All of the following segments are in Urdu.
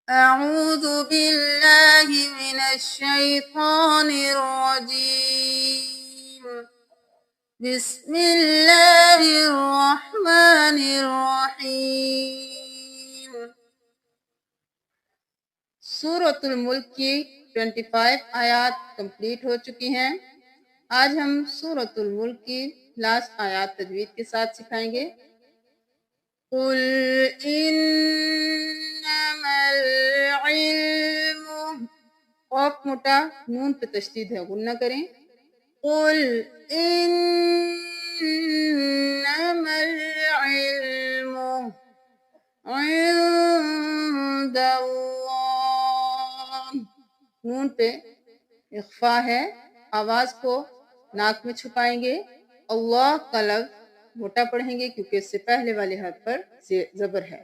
أعوذ بالله من الشيطان الرجيم بسم الله الرحمن الرحيم سورۃ الملک کی 25 آیات کمپلیٹ ہو چکی ہیں۔ آج ہم سورۃ الملک کی لاسٹ آیات تجوید کے ساتھ سکھائیں گے۔ قل انما العلم، قاف موٹا نون پہ تشدید ہے، غنہ کریں۔ قل انما العلم عند اللہ، نون پہ اخفا ہے، آواز کو ناک میں چھپائیں گے۔ اللہ کا لفظ موٹا پڑھیں گے کیونکہ اس سے پہلے والے حرف پر زبر ہے۔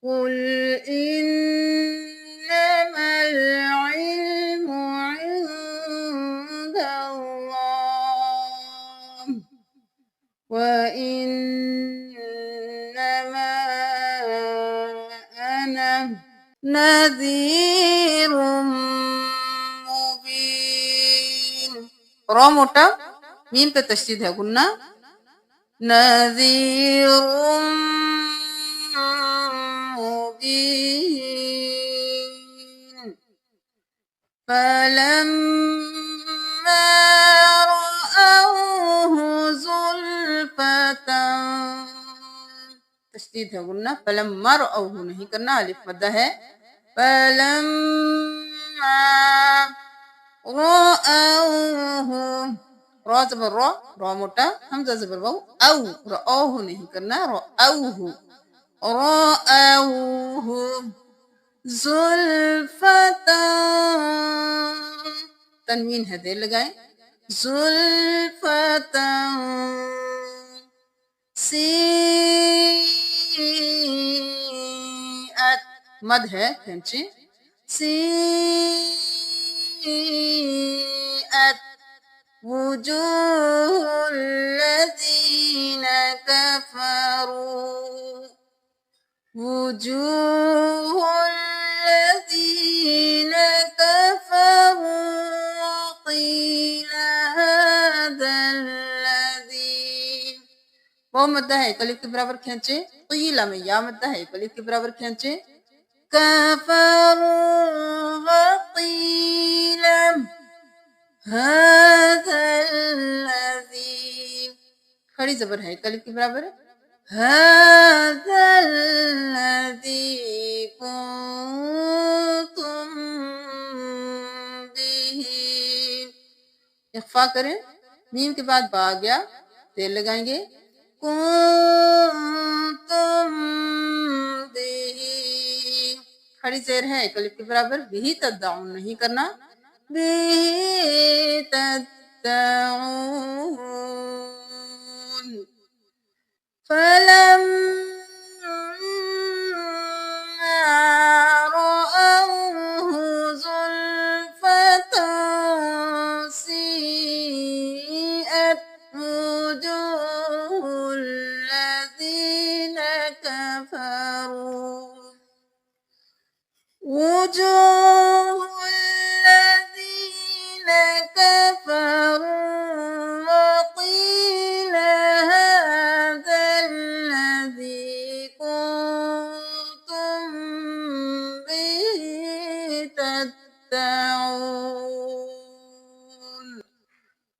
قل انما العلم عند اللہ وانما انا نذیر مبین، را موٹا میم پہ تشدید ہے، غنہ، نذیر مبین، فلما رأوه زلفة، تشدید ہے، غنہ، فلما رأوه نہیں کرنا، الف مدہ ہے، فلما رأوه، را زبر را، را موٹا، حمزہ زبر واو، او، رأوه نہیں کرنا، رأوه، رأوه زلفة، تنوین ہے، دیر لگائیں، زلفة سیئت، مد ہے، کھینچیں، سیئت وجوه الذین کفروا، وجوه الذین کفروا وقیل هذا الذی، وہ مدہ ہے، الف کے برابر کھینچے، قیل میں یا مدہ ہے، الف کے برابر کھینچے، کفروا وقیل هذا الذی، کھڑی زبر ہے، الف کے برابر، هذا الذی کنتم به، اخفا کریں، میم کے بعد با آ گیا، دیر لگائیں گے، کنتم به، کھڑی زیر ہے، الف کے برابر، بھی تدعون نہیں کرنا، به تدعون، فلما رأوه زلفة سیئت وجوه الذین کفروا، وجوه الذین کفروا وقیل هذا الذی کنتم به تدعون،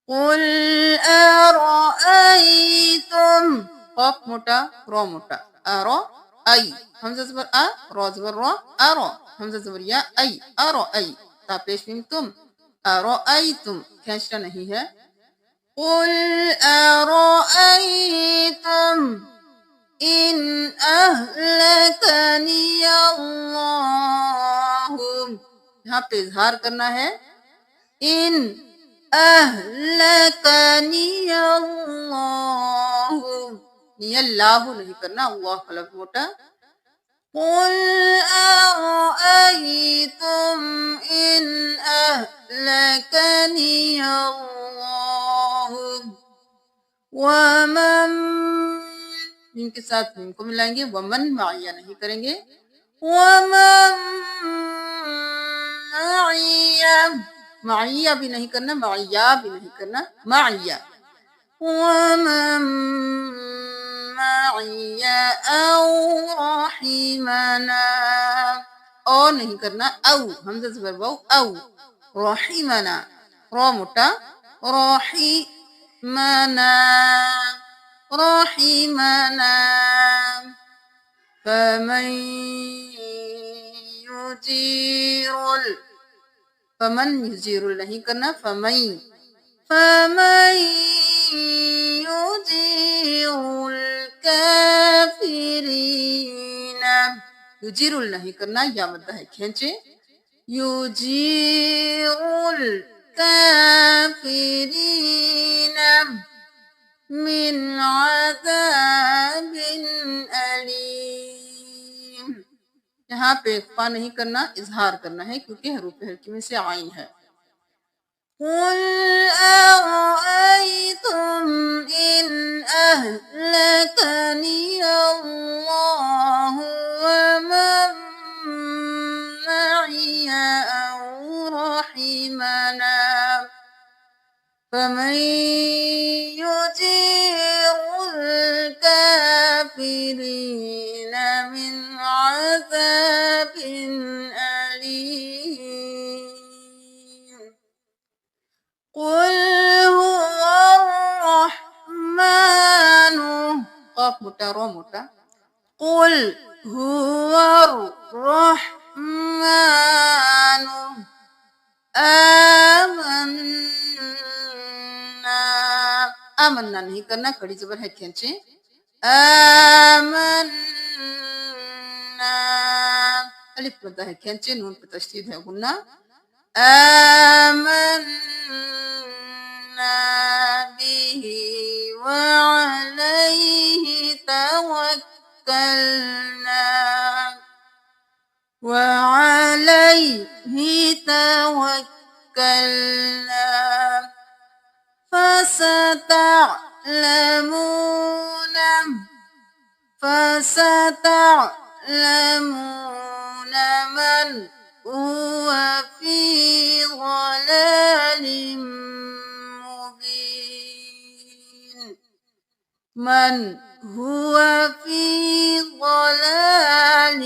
قل أرأيتم، قاف موٹا را موٹا، أرأي، حمزہ زبر آ، را زبر را، أرى، حمزہ زبر یا، أي، أرأي، تا پیش میم تم، أرأيتم، کھینچنا نہیں ہے، قل أرأيتم إن أهلكني الله، یہاں پہ اظہار کرنا ہے، إن أهلكني الله، نہیں اللہ نہیں کرنا، اللہ کا لفظ موٹا، قل أرأيتم إن أهلكني الله ومن، ان کے ساتھ ان کو ملائیں گے، ومن معیہ نہیں کریں گے، ومن معیہ بھی نہیں کرنا، معیہ بھی نہیں کرنا، معیہ. ومن معي أو رحمنا، او نہیں کرنا، او حمزہ زبر واو، او رحمنا، رو موٹا، رحمنا، رحمنا. فمن يجير فمن يجير نہیں کرنا، فمن يجير الكافرين، يجير نہیں کرنا، یا مدہ ہے کھینچے، يجير الكافرين من عذاب علیم. یہاں پہ اخفا نہیں کرنا، اظہار کرنا ہے کیونکہ حروف حلقی میں سے عین ہے. قل أرأيتم إن أهلكني الله ومن معي أو رحمنا فمن يجير الكافرين من عذاب أليم. قل هو الرحمن، قاف موٹا رو موٹا، قل هو الرحمن آمنا، آمنا نہیں کرنا، کڑی زبر ہے کھینچے، آمنا، الف مدہ ہے کھینچے، نون پہ تشدید ہے غنہ، آمنا به وعليه توكلنا، وعليه توكلنا. فستعلمون من هو في ضلال مبين، من هو في ضلال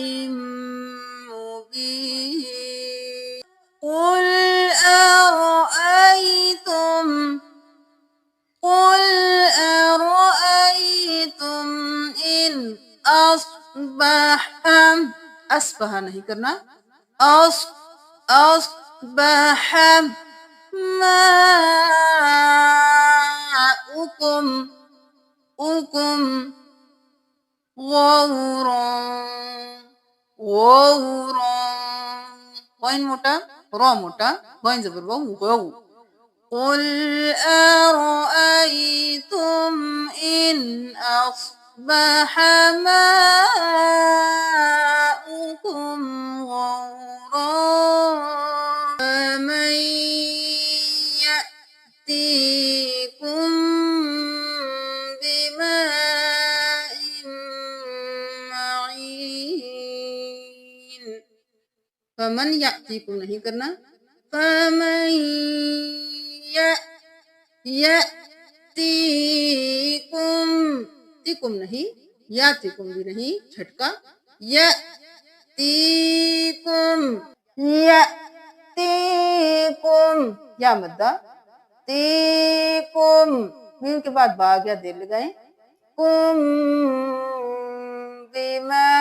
مبين. قل أرأيتم إن أصبح نہیں کرنا، أصبح ماؤكم غورا، غين موٹا، رو موٹا، غين زبر واو، غو. قل أرأيتم إن أصبح ماؤكم غورا فمن يأتيكم بماء معين، فمن يأتيكم نہیں کرنا، فمن يأتيكم، تیکم نہیں، یاتیکم بھی نہیں، جھٹکا، یأتیکم، یأتیکم، یا مدہ، تیکم، میم کے بعد با گیا دیر لگائیں، کم بماء،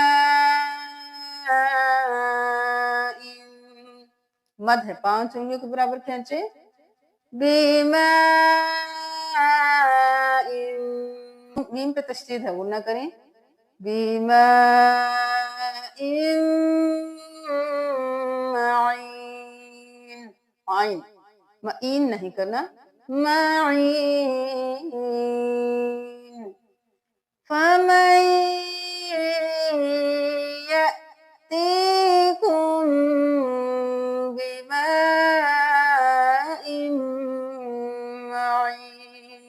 مد ہے 5 انگلیوں کے برابر کھینچے، بماء، میم پہ تشدید ہے وہ نہ کریں، بماء معین، عین، معین نہیں کرنا، معین. فمن يأتيكم بماء معين.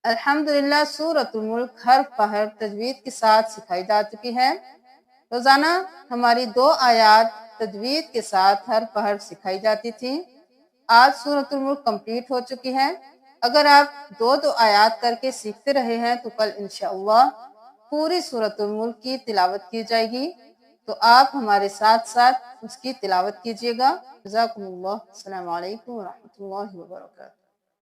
الحمدللہ سورۃ الملک حرف بحرف تجوید کے ساتھ سکھائی جا چکی ہے. روزانہ ہماری 2 آیات تجوید کے ساتھ ہر پہر سکھائی جاتی تھی۔ آج سورۃ الملک کمپلیٹ ہو چکی ہے۔ اگر آپ دو آیات کر کے سیکھتے رہے ہیں تو کل انشاءاللہ پوری سورۃ الملک کی تلاوت کی جائے گی، تو آپ ہمارے ساتھ ساتھ اس کی تلاوت کیجیے گا۔ جزاکم اللہ، السلام علیکم ورحمۃ اللہ وبرکاتہ۔